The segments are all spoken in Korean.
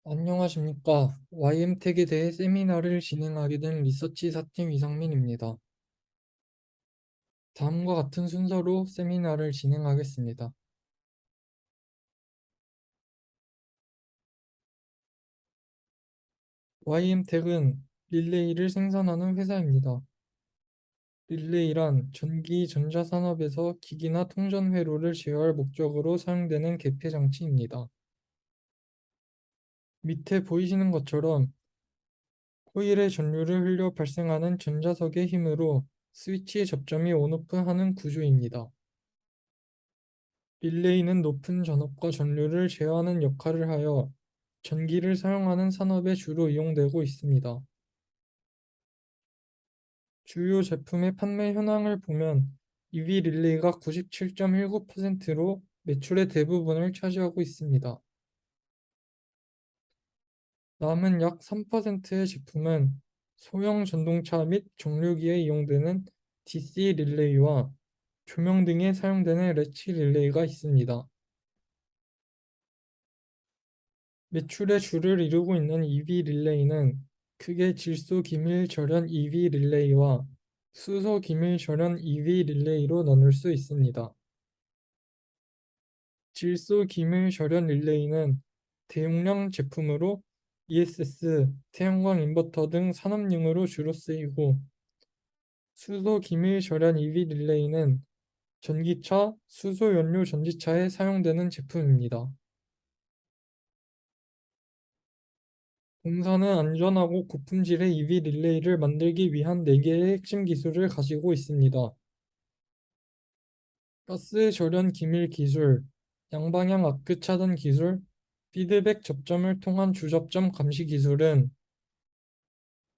안녕하십니까. YM택에 대해 세미나를 진행하게 된 리서치사팀 이상민입니다. 다음과 같은 순서로 세미나를 진행하겠습니다. YM택은 릴레이를 생산하는 회사입니다. 릴레이란 전기 전자산업에서 기기나 통전 회로를 제어할 목적으로 사용되는 개폐 장치입니다. 밑에 보이시는 것처럼 코일에 전류를 흘려 발생하는 전자석의 힘으로 스위치 접점이 온오프하는 구조입니다. 릴레이는 높은 전압과 전류를 제어하는 역할을 하여 전기를 사용하는 산업에 주로 이용되고 있습니다. 주요 제품의 판매 현황을 보면 EV 릴레이가 97.19%로 매출의 대부분을 차지하고 있습니다. 남은 약 3%의 제품은 소형 전동차 및 정류기에 이용되는 DC 릴레이와 조명 등에 사용되는 레치 릴레이가 있습니다. 매출의 주를 이루고 있는 EV 릴레이는 크게 질소 기밀 절연 EV 릴레이와 수소 기밀 절연 EV 릴레이로 나눌 수 있습니다. 질소 기밀 절연 릴레이는 대용량 제품으로 ESS, 태양광 인버터 등 산업용으로 주로 쓰이고, 수소 기밀 절연 EV 릴레이는 전기차, 수소 연료 전지차에 사용되는 제품입니다. 공사는 안전하고 고품질의 EV 릴레이를 만들기 위한 4개의 핵심 기술을 가지고 있습니다. 가스 절연 기밀 기술, 양방향 아크 차단 기술, 피드백 접점을 통한 주접점 감시 기술은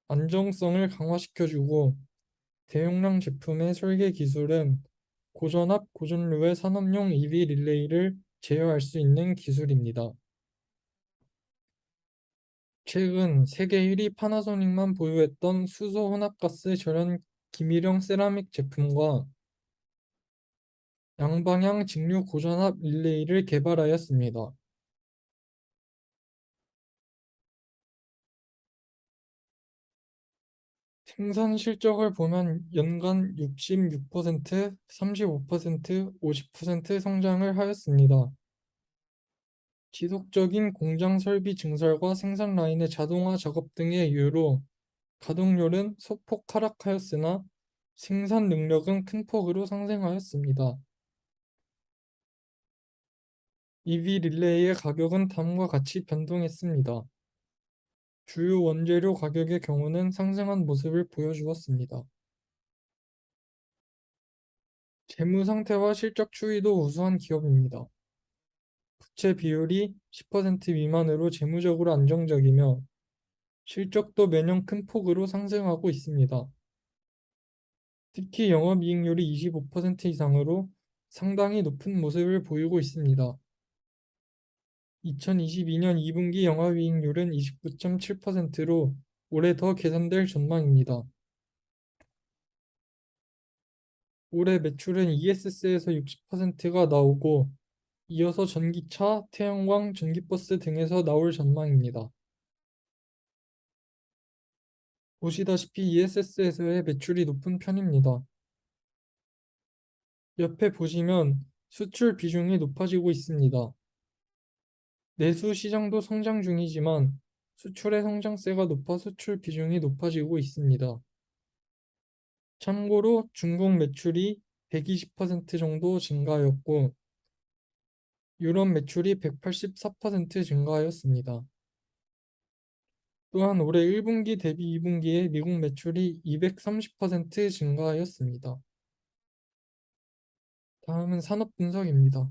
안정성을 강화시켜주고, 대용량 제품의 설계 기술은 고전압, 고전류의 산업용 EV 릴레이를 제어할 수 있는 기술입니다. 최근 세계 1위 파나소닉만 보유했던 수소 혼합가스 절연 기밀형 세라믹 제품과 양방향 직류 고전압 릴레이를 개발하였습니다. 생산 실적을 보면 연간 66%, 35%, 50% 성장을 하였습니다. 지속적인 공장 설비 증설과 생산 라인의 자동화 작업 등의 이유로 가동률은 소폭 하락하였으나 생산 능력은 큰 폭으로 상승하였습니다. EV 릴레이의 가격은 다음과 같이 변동했습니다. 주요 원재료 가격의 경우는 상승한 모습을 보여주었습니다. 재무 상태와 실적 추이도 우수한 기업입니다. 부채 비율이 10% 미만으로 재무적으로 안정적이며 실적도 매년 큰 폭으로 상승하고 있습니다. 특히 영업이익률이 25% 이상으로 상당히 높은 모습을 보이고 있습니다. 2022년 2분기 영업이익률은 29.7%로 올해 더 개선될 전망입니다. 올해 매출은 ESS에서 60%가 나오고 이어서 전기차, 태양광, 전기버스 등에서 나올 전망입니다. 보시다시피 ESS에서의 매출이 높은 편입니다. 옆에 보시면 수출 비중이 높아지고 있습니다. 내수 시장도 성장 중이지만 수출의 성장세가 높아 수출 비중이 높아지고 있습니다. 참고로 중국 매출이 120% 정도 증가하였고 유럽 매출이 184% 증가하였습니다. 또한 올해 1분기 대비 2분기에 미국 매출이 230% 증가하였습니다. 다음은 산업 분석입니다.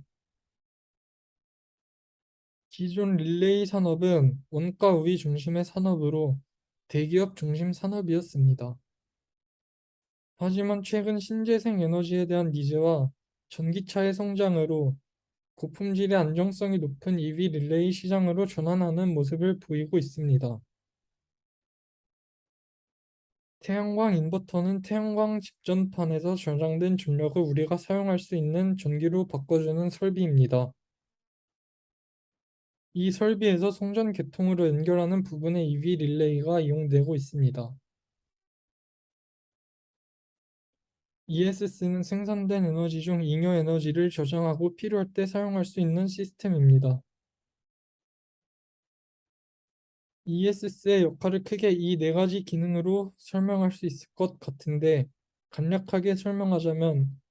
기존 릴레이 산업은 원가 우위 중심의 산업으로 대기업 중심 산업이었습니다. 하지만 최근 신재생 에너지에 대한 니즈와 전기차의 성장으로 고품질의 안정성이 높은 EV 릴레이 시장으로 전환하는 모습을 보이고 있습니다. 태양광 인버터는 태양광 집전판에서 저장된 전력을 우리가 사용할 수 있는 전기로 바꿔주는 설비입니다. 이 설비에서 송전 계통으로 연결하는 부분에 EV 릴레이가 이용되고 있습니다. ESS는 생산된 에너지 중 잉여 에너지를 저장하고 필요할 때 사용할 수 있는 시스템입니다. ESS의 역할을 크게 이 네 가지 기능으로 설명할 수 있을 것 같은데, 간략하게 설명하자면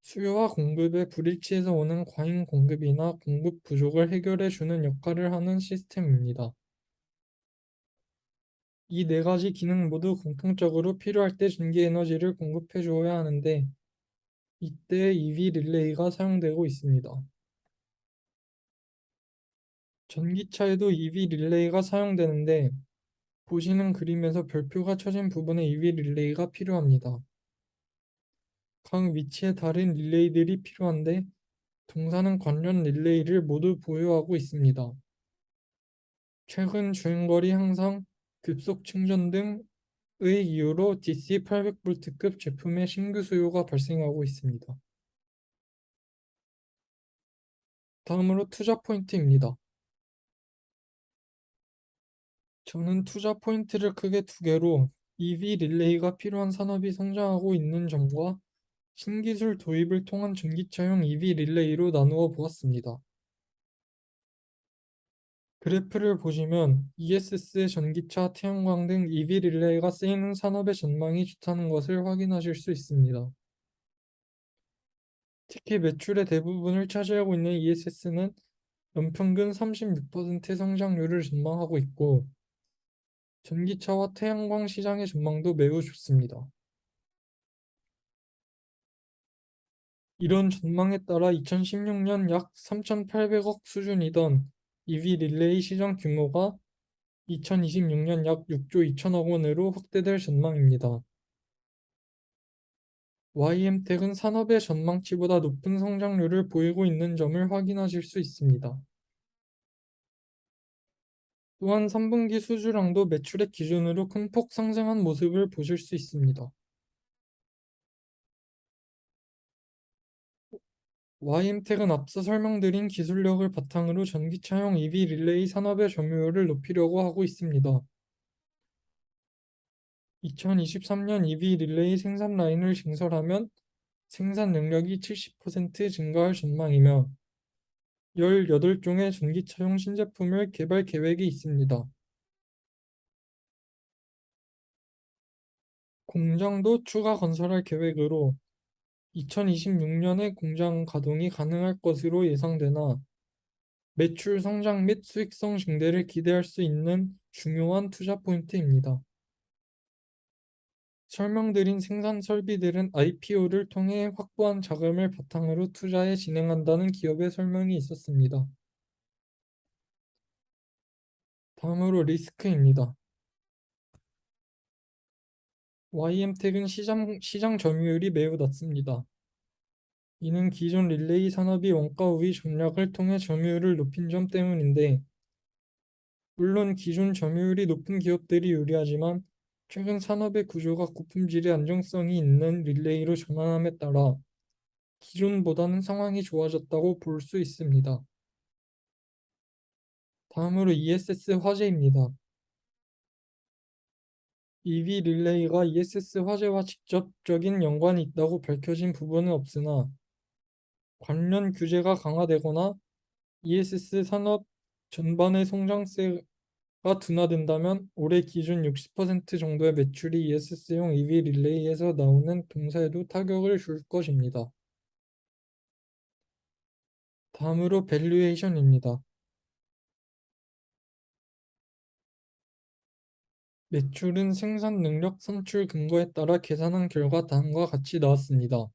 수요와 공급의 불일치에서 오는 과잉 공급이나 공급 부족을 해결해 주는 역할을 하는 시스템입니다. 이 네 가지 기능 모두 공통적으로 필요할 때 전기 에너지를 공급해 주어야 하는데, 이때 EV 릴레이가 사용되고 있습니다. 전기차에도 EV 릴레이가 사용되는데, 보시는 그림에서 별표가 쳐진 부분에 EV 릴레이가 필요합니다. 각 위치에 다른 릴레이들이 필요한데, 동사는 관련 릴레이를 모두 보유하고 있습니다. 최근 주행거리 향상, 급속 충전 등의 이유로 DC 800V급 제품의 신규 수요가 발생하고 있습니다. 다음으로 투자 포인트입니다. 저는 투자 포인트를 크게 두 개로 EV 릴레이가 필요한 산업이 성장하고 있는 점과 신기술 도입을 통한 전기차용 EV 릴레이로 나누어 보았습니다. 그래프를 보시면 ESS, 전기차, 태양광 등 EV 릴레이가 쓰이는 산업의 전망이 좋다는 것을 확인하실 수 있습니다. 특히 매출의 대부분을 차지하고 있는 ESS는 연평균 36% 성장률을 전망하고 있고, 전기차와 태양광 시장의 전망도 매우 좋습니다. 이런 전망에 따라 2016년 약 3,800억 수준이던 EV 릴레이 시장 규모가 2026년 약 6조 2천억 원으로 확대될 전망입니다. YM텍은 산업의 전망치보다 높은 성장률을 보이고 있는 점을 확인하실 수 있습니다. 또한 3분기 수주량도 매출액 기준으로 큰 폭 상승한 모습을 보실 수 있습니다. YM텍은 앞서 설명드린 기술력을 바탕으로 전기차용 EV 릴레이 산업의 점유율을 높이려고 하고 있습니다. 2023년 EV 릴레이 생산 라인을 증설하면 생산 능력이 70% 증가할 전망이며 18종의 전기차용 신제품을 개발 계획이 있습니다. 공장도 추가 건설할 계획으로 2026년에 공장 가동이 가능할 것으로 예상되나 매출 성장 및 수익성 증대를 기대할 수 있는 중요한 투자 포인트입니다. 설명드린 생산 설비들은 IPO를 통해 확보한 자금을 바탕으로 투자에 진행한다는 기업의 설명이 있었습니다. 다음으로 리스크입니다. YM텍은 시장 점유율이 매우 낮습니다. 이는 기존 릴레이 산업이 원가 우위 전략을 통해 점유율을 높인 점 때문인데, 물론 기존 점유율이 높은 기업들이 유리하지만 최근 산업의 구조가 고품질의 안정성이 있는 릴레이로 전환함에 따라 기존보다는 상황이 좋아졌다고 볼 수 있습니다. 다음으로 ESS 화재입니다. EV 릴레이가 ESS 화재와 직접적인 연관이 있다고 밝혀진 부분은 없으나 관련 규제가 강화되거나 ESS 산업 전반의 성장세가 둔화된다면 올해 기준 60% 정도의 매출이 ESS용 EV 릴레이에서 나오는 동사에도 타격을 줄 것입니다. 다음으로 밸류에이션입니다. 매출은 생산 능력 산출 근거에 따라 계산한 결과 다음과 같이 나왔습니다.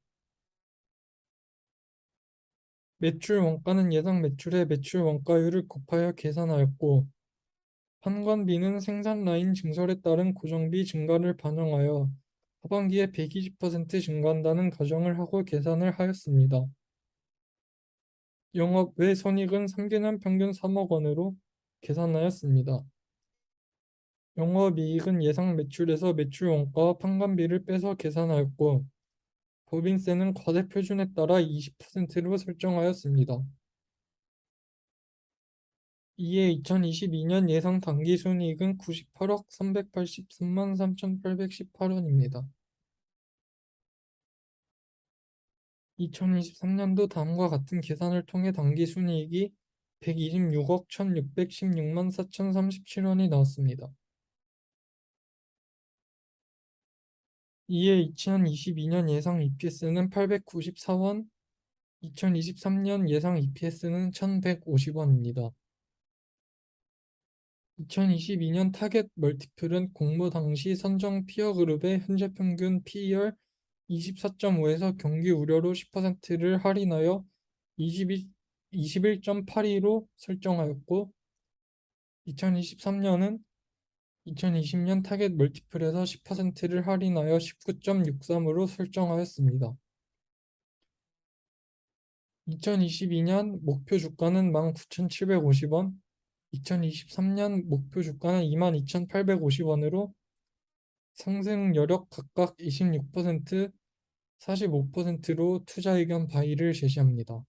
매출 원가는 예상 매출의 매출 원가율을 곱하여 계산하였고, 판관비는 생산 라인 증설에 따른 고정비 증가를 반영하여 하반기에 120% 증가한다는 가정을 하고 계산을 하였습니다. 영업 외 손익은 3개년 평균 3억 원으로 계산하였습니다. 영업이익은 예상 매출에서 매출 원가와 판관비를 빼서 계산하였고, 법인세는 과세표준에 따라 20%로 설정하였습니다. 이에 2022년 예상 당기순이익은 98억 383만 3,818원입니다. 2023년도 다음과 같은 계산을 통해 당기순이익이 126억 1,616만 4,037원이 나왔습니다. 이에 2022년 예상 EPS는 894원, 2023년 예상 EPS는 1,150원입니다. 2022년 타겟 멀티플은 공모 당시 선정 피어 그룹의 현재 평균 PER 24.5에서 경기 우려로 10%를 할인하여 21.82로 설정하였고, 2023년은 2020년 타겟 멀티플에서 10%를 할인하여 19.63으로 설정하였습니다. 2022년 목표 주가는 19,750원, 2023년 목표 주가는 22,850원으로 상승 여력 각각 26%, 45%로 투자 의견 바이를 제시합니다.